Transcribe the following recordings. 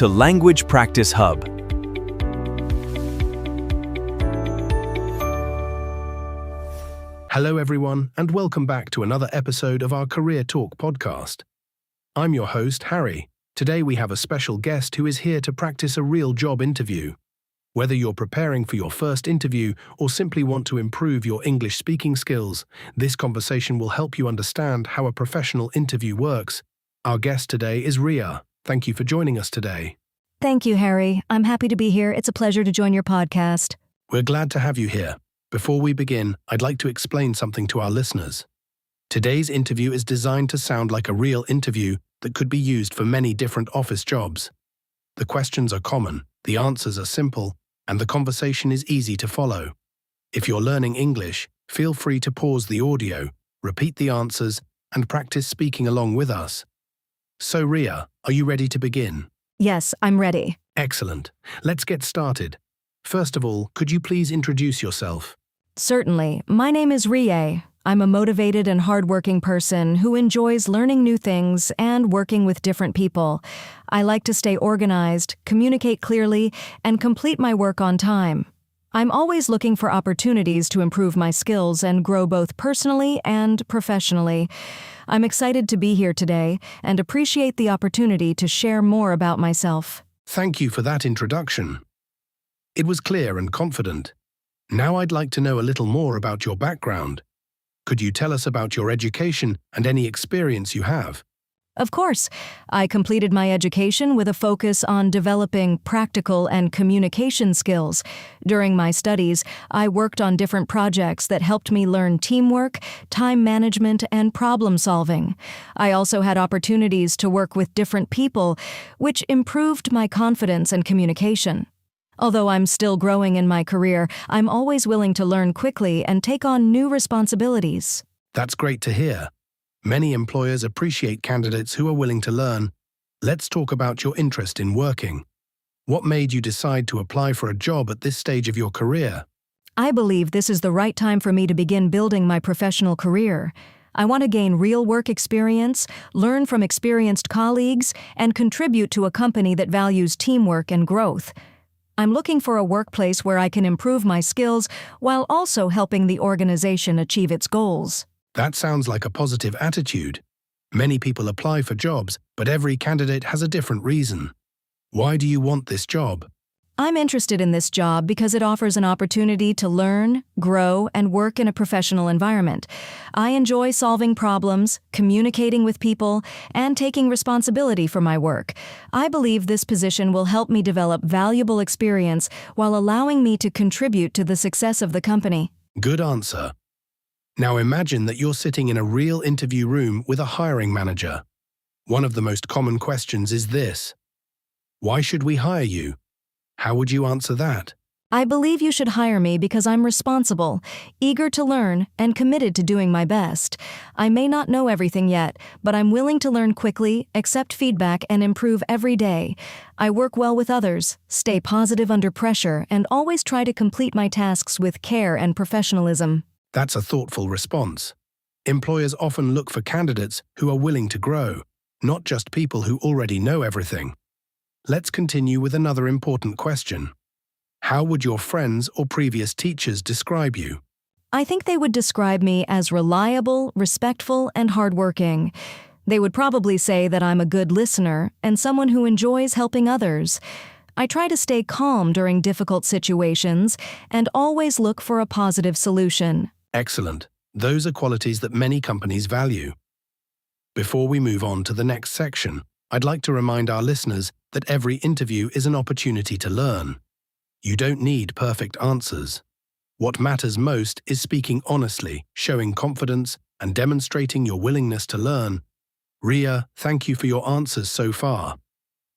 to Language Practice Hub. Hello everyone, and welcome back to another episode of our Career Talk podcast. I'm your host, Harry. Today we have a special guest who is here to practice a real job interview. Whether you're preparing for your first interview or simply want to improve your English speaking skills, this conversation will help you understand how a professional interview works. Our guest today is Riya. Thank you for joining us today. Thank you, Harry. I'm happy to be here. It's a pleasure to join your podcast. We're glad to have you here. Before we begin, I'd like to explain something to our listeners. Today's interview is designed to sound like a real interview that could be used for many different office jobs. The questions are common, the answers are simple, and the conversation is easy to follow. If you're learning English, feel free to pause the audio, repeat the answers, and practice speaking along with us. So Riya, are you ready to begin? Yes, I'm ready. Excellent. Let's get started. First of all, could you please introduce yourself? Certainly. My name is Riya. I'm a motivated and hardworking person who enjoys learning new things and working with different people. I like to stay organized, communicate clearly, and complete my work on time. I'm always looking for opportunities to improve my skills and grow both personally and professionally. I'm excited to be here today and appreciate the opportunity to share more about myself. Thank you for that introduction. It was clear and confident. Now I'd like to know a little more about your background. Could you tell us about your education and any experience you have? Of course, I completed my education with a focus on developing practical and communication skills. During my studies, I worked on different projects that helped me learn teamwork, time management, and problem solving. I also had opportunities to work with different people, which improved my confidence and communication. Although I'm still growing in my career, I'm always willing to learn quickly and take on new responsibilities. That's great to hear. Many employers appreciate candidates who are willing to learn. Let's talk about your interest in working. What made you decide to apply for a job at this stage of your career? I believe this is the right time for me to begin building my professional career. I want to gain real work experience, learn from experienced colleagues, and contribute to a company that values teamwork and growth. I'm looking for a workplace where I can improve my skills while also helping the organization achieve its goals. That sounds like a positive attitude. Many people apply for jobs, but every candidate has a different reason. Why do you want this job? I'm interested in this job because it offers an opportunity to learn, grow, and work in a professional environment. I enjoy solving problems, communicating with people, and taking responsibility for my work. I believe this position will help me develop valuable experience while allowing me to contribute to the success of the company. Good answer. Now imagine that you're sitting in a real interview room with a hiring manager. One of the most common questions is this: why should we hire you? How would you answer that? I believe you should hire me because I'm responsible, eager to learn, and committed to doing my best. I may not know everything yet, but I'm willing to learn quickly, accept feedback, and improve every day. I work well with others, stay positive under pressure, and always try to complete my tasks with care and professionalism. That's a thoughtful response. Employers often look for candidates who are willing to grow, not just people who already know everything. Let's continue with another important question. How would your friends or previous teachers describe you? I think they would describe me as reliable, respectful, and hardworking. They would probably say that I'm a good listener and someone who enjoys helping others. I try to stay calm during difficult situations and always look for a positive solution. Excellent. Those are qualities that many companies value. Before we move on to the next section, I'd like to remind our listeners that every interview is an opportunity to learn. You don't need perfect answers. What matters most is speaking honestly, showing confidence, and demonstrating your willingness to learn. Riya, thank you for your answers so far.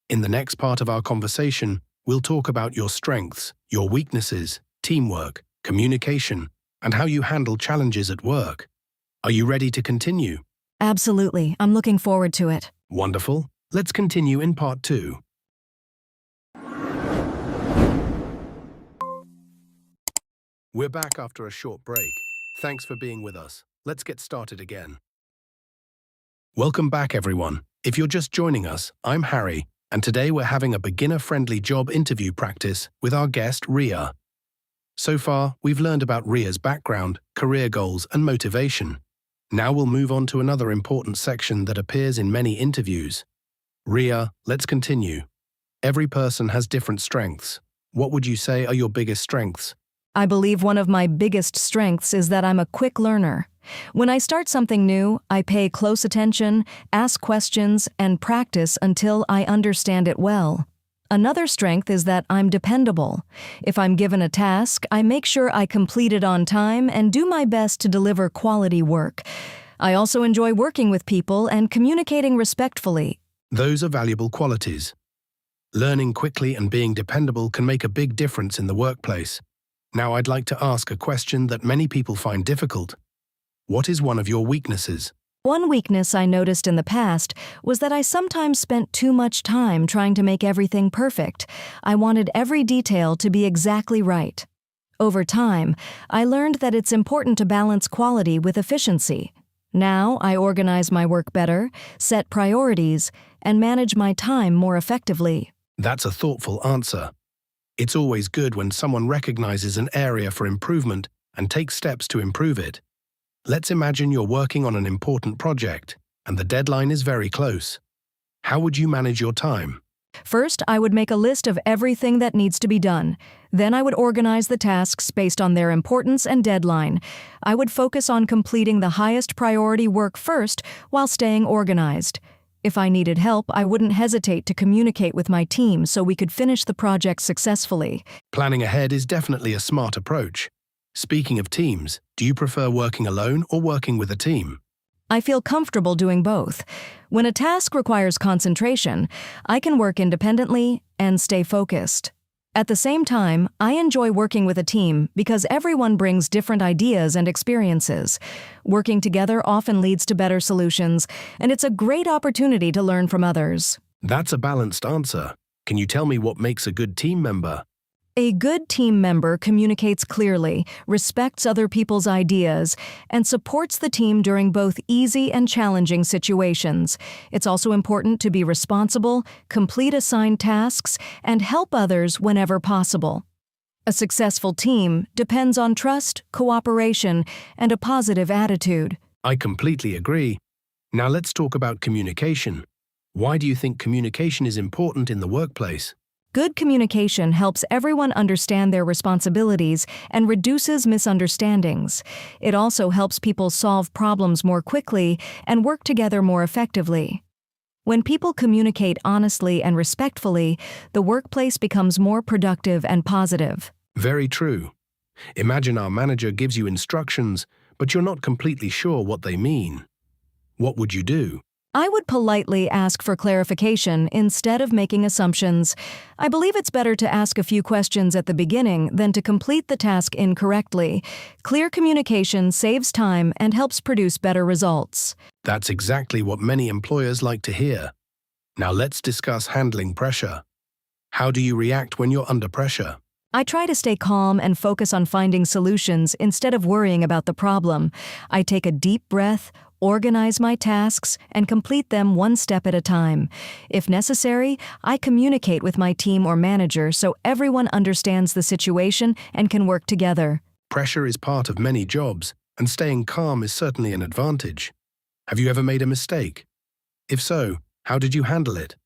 In the next part of our conversation, we'll talk about your strengths, your weaknesses, teamwork, communication, and how you handle challenges at work. Are you ready to continue? Absolutely. I'm looking forward to it. Wonderful. Let's continue in part 2. We're back after a short break. Thanks for being with us. Let's get started again. Welcome back, everyone. If you're just joining us, I'm Harry, and today we're having a beginner-friendly job interview practice with our guest, Riya. So far, we've learned about Riya's background, career goals, and motivation. Now we'll move on to another important section that appears in many interviews. Riya, let's continue. Every person has different strengths. What would you say are your biggest strengths? I believe one of my biggest strengths is that I'm a quick learner. When I start something new, I pay close attention, ask questions, and practice until I understand it well. Another strength is that I'm dependable. If I'm given a task, I make sure I complete it on time and do my best to deliver quality work. I also enjoy working with people and communicating respectfully. Those are valuable qualities. Learning quickly and being dependable can make a big difference in the workplace. Now I'd like to ask a question that many people find difficult. What is one of your weaknesses? One weakness I noticed in the past was that I sometimes spent too much time trying to make everything perfect. I wanted every detail to be exactly right. Over time, I learned that it's important to balance quality with efficiency. Now I organize my work better, set priorities, and manage my time more effectively. That's a thoughtful answer. It's always good when someone recognizes an area for improvement and takes steps to improve it. Let's imagine you're working on an important project, and the deadline is very close. How would you manage your time? First, I would make a list of everything that needs to be done. Then I would organize the tasks based on their importance and deadline. I would focus on completing the highest priority work first while staying organized. If I needed help, I wouldn't hesitate to communicate with my team so we could finish the project successfully. Planning ahead is definitely a smart approach. Speaking of teams, do you prefer working alone or working with a team? I feel comfortable doing both. When a task requires concentration, I can work independently and stay focused. At the same time, I enjoy working with a team because everyone brings different ideas and experiences. Working together often leads to better solutions, and it's a great opportunity to learn from others. That's a balanced answer. Can you tell me what makes a good team member? A good team member communicates clearly, respects other people's ideas, and supports the team during both easy and challenging situations. It's also important to be responsible, complete assigned tasks, and help others whenever possible. A successful team depends on trust, cooperation, and a positive attitude. I completely agree. Now let's talk about communication. Why do you think communication is important in the workplace? Good communication helps everyone understand their responsibilities and reduces misunderstandings. It also helps people solve problems more quickly and work together more effectively. When people communicate honestly and respectfully, the workplace becomes more productive and positive. Very true. Imagine our manager gives you instructions, but you're not completely sure what they mean. What would you do? I would politely ask for clarification instead of making assumptions. I believe it's better to ask a few questions at the beginning than to complete the task incorrectly. Clear communication saves time and helps produce better results. That's exactly what many employers like to hear. Now let's discuss handling pressure. How do you react when you're under pressure? I try to stay calm and focus on finding solutions instead of worrying about the problem. I take a deep breath, organize my tasks, and complete them one step at a time. If necessary, I communicate with my team or manager so everyone understands the situation and can work together. Pressure is part of many jobs, and staying calm is certainly an advantage. Have you ever made a mistake? If so, how did you handle it?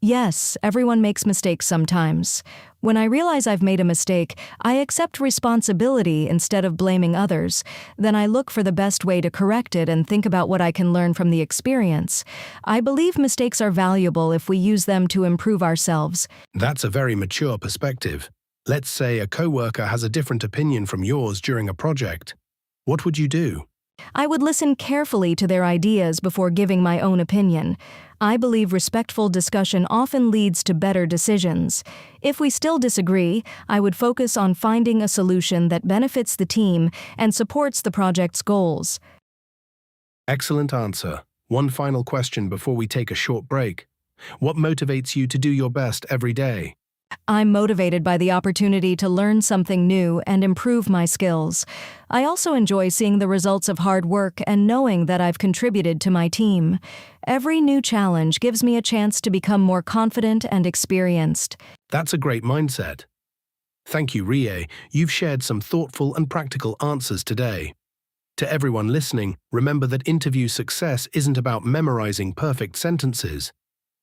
Yes, everyone makes mistakes sometimes. When I realize I've made a mistake, I accept responsibility instead of blaming others. Then I look for the best way to correct it and think about what I can learn from the experience. I believe mistakes are valuable if we use them to improve ourselves. That's a very mature perspective. Let's say a coworker has a different opinion from yours during a project. What would you do? I would listen carefully to their ideas before giving my own opinion. I believe respectful discussion often leads to better decisions. If we still disagree, I would focus on finding a solution that benefits the team and supports the project's goals. Excellent answer. One final question before we take a short break. What motivates you to do your best every day? I'm motivated by the opportunity to learn something new and improve my skills. I also enjoy seeing the results of hard work and knowing that I've contributed to my team. Every new challenge gives me a chance to become more confident and experienced. That's a great mindset. Thank you, Riya. You've shared some thoughtful and practical answers today. To everyone listening, remember that interview success isn't about memorizing perfect sentences.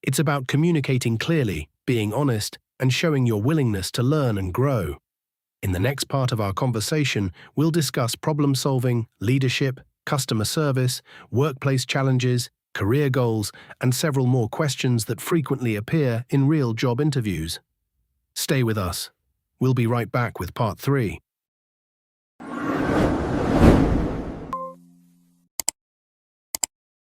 It's about communicating clearly, being honest, and showing your willingness to learn and grow. In the next part of our conversation, we'll discuss problem-solving, leadership, customer service, workplace challenges, career goals, and several more questions that frequently appear in real job interviews. Stay with us. We'll be right back with part 3.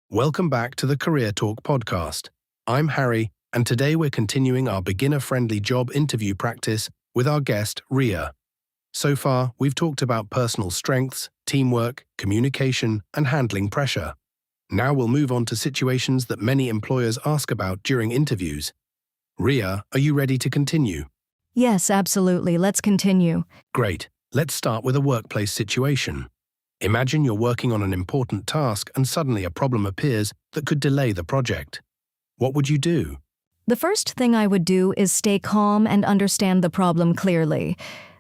Welcome back to the Career Talk podcast. I'm Harry, and today we're continuing our beginner-friendly job interview practice with our guest, Riya. So far, we've talked about personal strengths, teamwork, communication, and handling pressure. Now we'll move on to situations that many employers ask about during interviews. Riya, are you ready to continue? Yes, absolutely. Let's continue. Great. Let's start with a workplace situation. Imagine you're working on an important task and suddenly a problem appears that could delay the project. What would you do? The first thing I would do is stay calm and understand the problem clearly.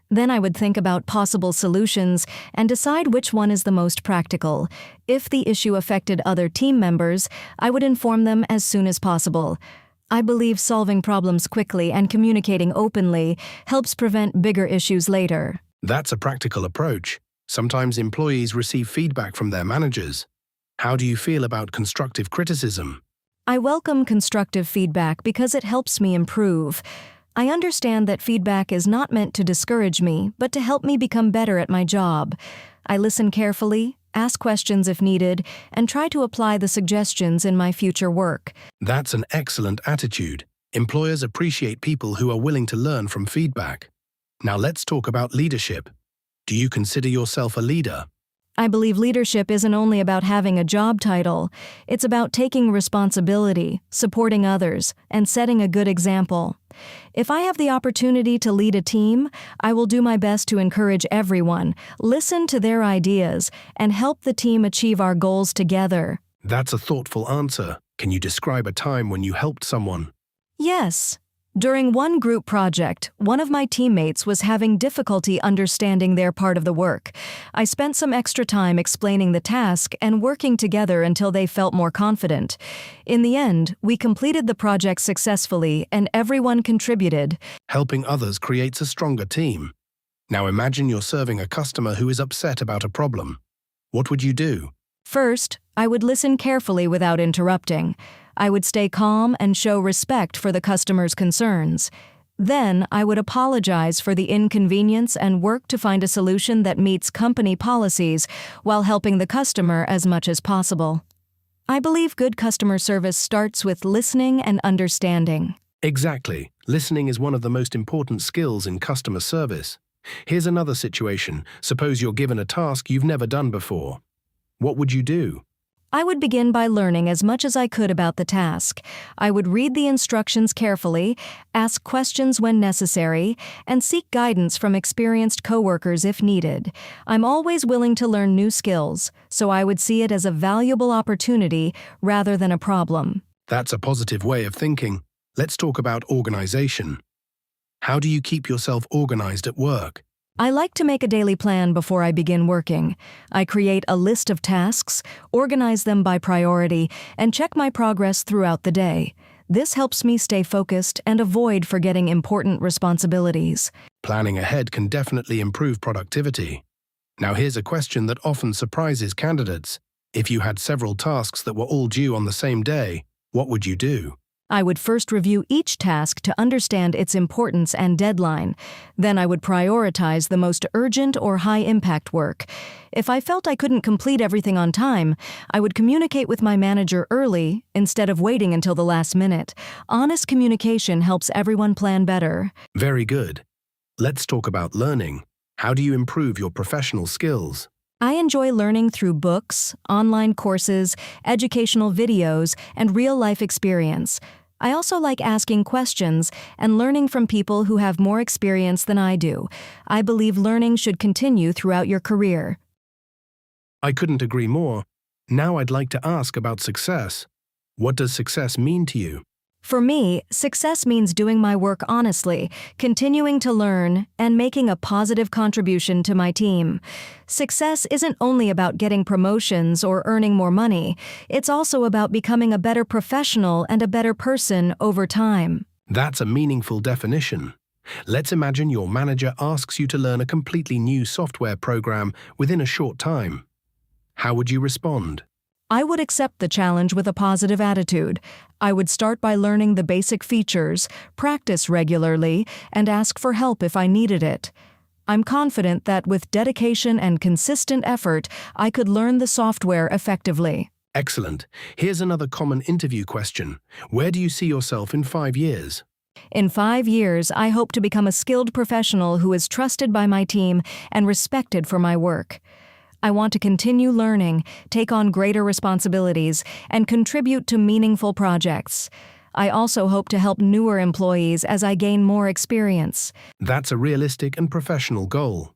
Then I would think about possible solutions and decide which one is the most practical. If the issue affected other team members, I would inform them as soon as possible. I believe solving problems quickly and communicating openly helps prevent bigger issues later. That's a practical approach. Sometimes employees receive feedback from their managers. How do you feel about constructive criticism? I welcome constructive feedback because it helps me improve. I understand that feedback is not meant to discourage me, but to help me become better at my job. I listen carefully, ask questions if needed, and try to apply the suggestions in my future work. That's an excellent attitude. Employers appreciate people who are willing to learn from feedback. Now let's talk about leadership. Do you consider yourself a leader? I believe leadership isn't only about having a job title. It's about taking responsibility, supporting others, and setting a good example. If I have the opportunity to lead a team, I will do my best to encourage everyone, listen to their ideas, and help the team achieve our goals together. That's a thoughtful answer. Can you describe a time when you helped someone? Yes. During one group project, one of my teammates was having difficulty understanding their part of the work. I spent some extra time explaining the task and working together until they felt more confident. In the end, we completed the project successfully and everyone contributed. Helping others creates a stronger team. Now imagine you're serving a customer who is upset about a problem. What would you do? First, I would listen carefully without interrupting. I would stay calm and show respect for the customer's concerns. Then, I would apologize for the inconvenience and work to find a solution that meets company policies while helping the customer as much as possible. I believe good customer service starts with listening and understanding. Exactly. Listening is one of the most important skills in customer service. Here's another situation. Suppose you're given a task you've never done before. What would you do? I would begin by learning as much as I could about the task. I would read the instructions carefully, ask questions when necessary, and seek guidance from experienced coworkers if needed. I'm always willing to learn new skills, so I would see it as a valuable opportunity rather than a problem. That's a positive way of thinking. Let's talk about organization. How do you keep yourself organized at work? I like to make a daily plan before I begin working. I create a list of tasks, organize them by priority, and check my progress throughout the day. This helps me stay focused and avoid forgetting important responsibilities. Planning ahead can definitely improve productivity. Now here's a question that often surprises candidates. If you had several tasks that were all due on the same day, what would you do? I would first review each task to understand its importance and deadline. Then I would prioritize the most urgent or high-impact work. If I felt I couldn't complete everything on time, I would communicate with my manager early instead of waiting until the last minute. Honest communication helps everyone plan better. Very good. Let's talk about learning. How do you improve your professional skills? I enjoy learning through books, online courses, educational videos, and real-life experience. I also like asking questions and learning from people who have more experience than I do. I believe learning should continue throughout your career. I couldn't agree more. Now I'd like to ask about success. What does success mean to you? For me, success means doing my work honestly, continuing to learn, and making a positive contribution to my team. Success isn't only about getting promotions or earning more money, it's also about becoming a better professional and a better person over time. That's a meaningful definition. Let's imagine your manager asks you to learn a completely new software program within a short time. How would you respond? I would accept the challenge with a positive attitude. I would start by learning the basic features, practice regularly, and ask for help if I needed it. I'm confident that with dedication and consistent effort, I could learn the software effectively. Excellent. Here's another common interview question. Where do you see yourself in 5 years? In 5 years, I hope to become a skilled professional who is trusted by my team and respected for my work. I want to continue learning, take on greater responsibilities, and contribute to meaningful projects. I also hope to help newer employees as I gain more experience. That's a realistic and professional goal.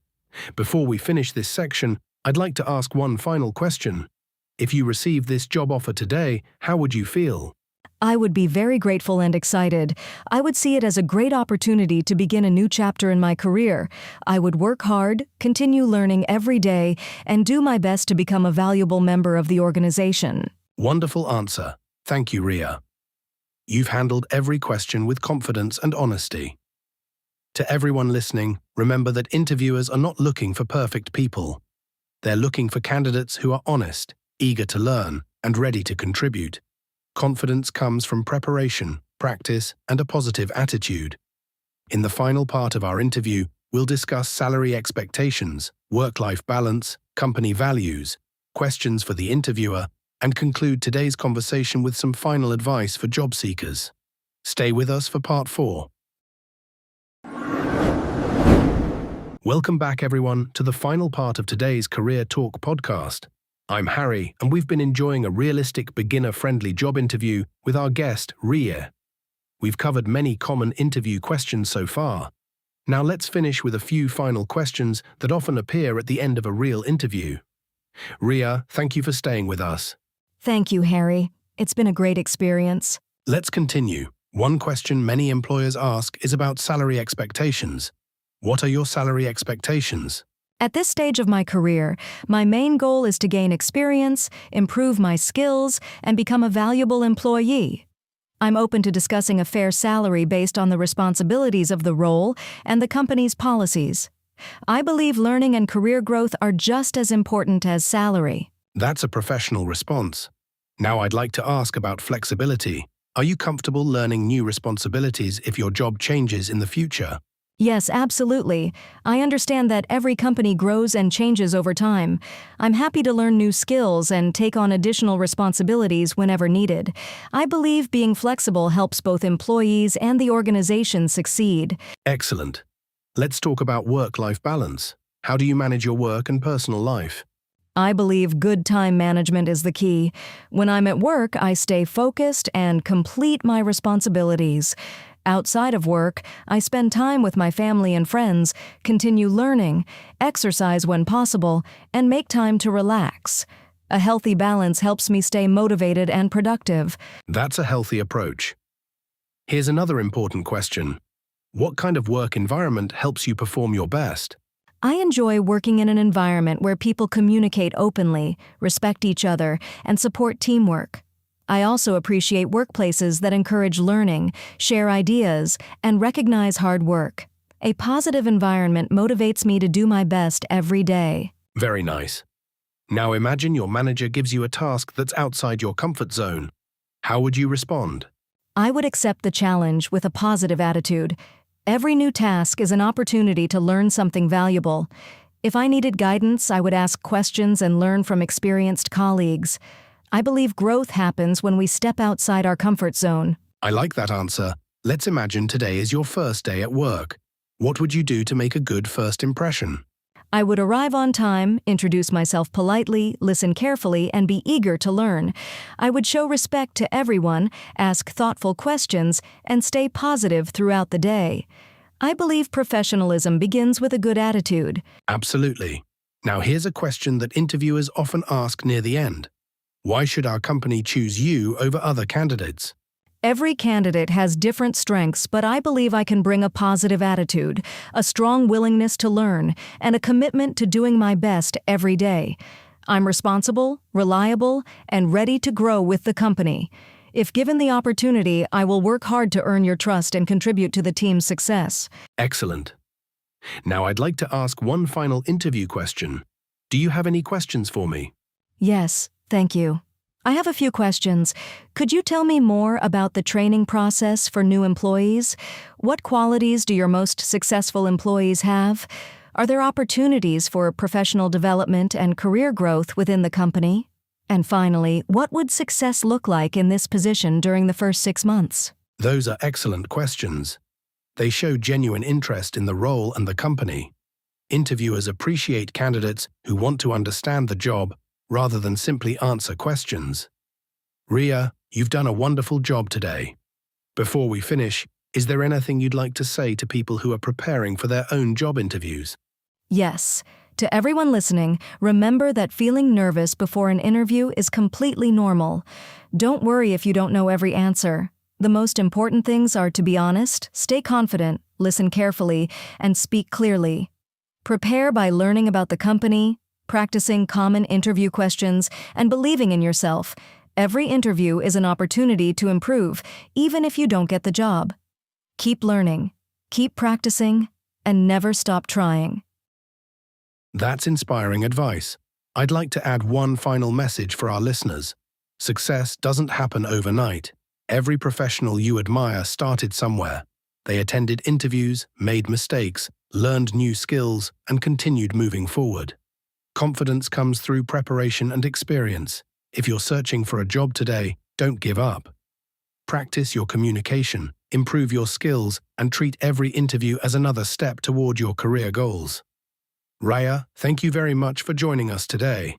Before we finish this section, I'd like to ask one final question. If you receive this job offer today, how would you feel? I would be very grateful and excited. I would see it as a great opportunity to begin a new chapter in my career. I would work hard, continue learning every day, and do my best to become a valuable member of the organization. Wonderful answer. Thank you, Riya. You've handled every question with confidence and honesty. To everyone listening, remember that interviewers are not looking for perfect people. They're looking for candidates who are honest, eager to learn, and ready to contribute. Confidence comes from preparation, practice, and a positive attitude. In the final part of our interview, we'll discuss salary expectations, work-life balance, company values, questions for the interviewer, and conclude today's conversation with some final advice for job seekers. Stay with us for part 4. Welcome back, everyone, to the final part of today's Career Talk podcast. I'm Harry, and we've been enjoying a realistic, beginner-friendly job interview with our guest, Riya. We've covered many common interview questions so far. Now let's finish with a few final questions that often appear at the end of a real interview. Riya, thank you for staying with us. Thank you, Harry. It's been a great experience. Let's continue. One question many employers ask is about salary expectations. What are your salary expectations? At this stage of my career, my main goal is to gain experience, improve my skills, and become a valuable employee. I'm open to discussing a fair salary based on the responsibilities of the role and the company's policies. I believe learning and career growth are just as important as salary. That's a professional response. Now I'd like to ask about flexibility. Are you comfortable learning new responsibilities if your job changes in the future? Yes, absolutely. I understand that every company grows and changes over time. I'm happy to learn new skills and take on additional responsibilities whenever needed. I believe being flexible helps both employees and the organization succeed. Excellent. Let's talk about work-life balance. How do you manage your work and personal life? I believe good time management is the key. When I'm at work, I stay focused and complete my responsibilities. Outside of work, I spend time with my family and friends, continue learning, exercise when possible, and make time to relax. A healthy balance helps me stay motivated and productive. That's a healthy approach. Here's another important question. What kind of work environment helps you perform your best? I enjoy working in an environment where people communicate openly, respect each other, and support teamwork. I also appreciate workplaces that encourage learning, share ideas, and recognize hard work. A positive environment motivates me to do my best every day. Very nice. Now imagine your manager gives you a task that's outside your comfort zone. How would you respond? I would accept the challenge with a positive attitude. Every new task is an opportunity to learn something valuable. If I needed guidance, I would ask questions and learn from experienced colleagues. I believe growth happens when we step outside our comfort zone. I like that answer. Let's imagine today is your first day at work. What would you do to make a good first impression? I would arrive on time, introduce myself politely, listen carefully, and be eager to learn. I would show respect to everyone, ask thoughtful questions, and stay positive throughout the day. I believe professionalism begins with a good attitude. Absolutely. Now here's a question that interviewers often ask near the end. Why should our company choose you over other candidates? Every candidate has different strengths, but I believe I can bring a positive attitude, a strong willingness to learn, and a commitment to doing my best every day. I'm responsible, reliable, and ready to grow with the company. If given the opportunity, I will work hard to earn your trust and contribute to the team's success. Excellent. Now I'd like to ask one final interview question. Do you have any questions for me? Yes, thank you. I have a few questions. Could you tell me more about the training process for new employees? What qualities do your most successful employees have? Are there opportunities for professional development and career growth within the company? And finally, what would success look like in this position during the first 6 months? Those are excellent questions. They show genuine interest in the role and the company. Interviewers appreciate candidates who want to understand the job rather than simply answer questions. Riya, you've done a wonderful job today. Before we finish, is there anything you'd like to say to people who are preparing for their own job interviews? Yes. To everyone listening, remember that feeling nervous before an interview is completely normal. Don't worry if you don't know every answer. The most important things are to be honest, stay confident, listen carefully, and speak clearly. Prepare by learning about the company, practicing common interview questions, and believing in yourself. Every interview is an opportunity to improve, even if you don't get the job. Keep learning, keep practicing, and never stop trying. That's inspiring advice. I'd like to add one final message for our listeners. Success doesn't happen overnight. Every professional you admire started somewhere. They attended interviews, made mistakes, learned new skills, and continued moving forward. Confidence comes through preparation and experience. If you're searching for a job today, don't give up. Practice your communication, improve your skills, and treat every interview as another step toward your career goals. Riya, thank you very much for joining us today.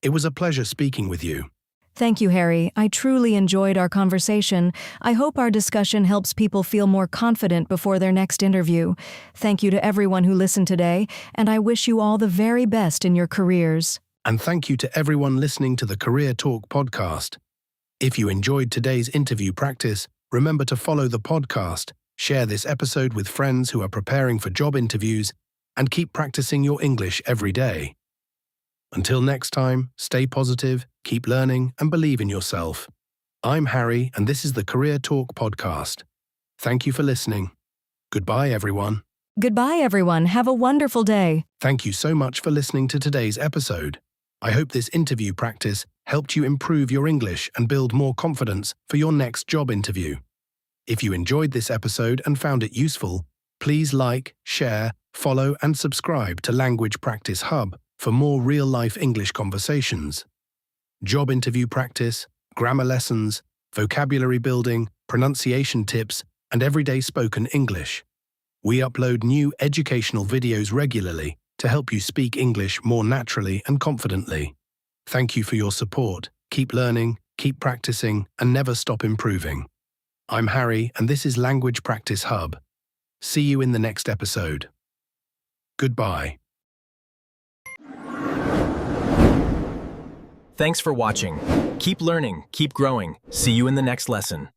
It was a pleasure speaking with you. Thank you, Harry. I truly enjoyed our conversation. I hope our discussion helps people feel more confident before their next interview. Thank you to everyone who listened today, and I wish you all the very best in your careers. And thank you to everyone listening to the Career Talk podcast. If you enjoyed today's interview practice, remember to follow the podcast, share this episode with friends who are preparing for job interviews, and keep practicing your English every day. Until next time, stay positive, keep learning, and believe in yourself. I'm Harry, and this is the Career Talk podcast. Thank you for listening. Goodbye, everyone. Goodbye, everyone. Have a wonderful day. Thank you so much for listening to today's episode. I hope this interview practice helped you improve your English and build more confidence for your next job interview. If you enjoyed this episode and found it useful, please like, share, follow, and subscribe to Language Practice Hub for more real-life English conversations. Job interview practice, grammar lessons, vocabulary building, pronunciation tips, and everyday spoken English. We upload new educational videos regularly to help you speak English more naturally and confidently. Thank you for your support. Keep learning, keep practicing, and never stop improving. I'm Harry, and this is Language Practice Hub. See you in the next episode. Goodbye. Thanks for watching. Keep learning, keep growing. See you in the next lesson.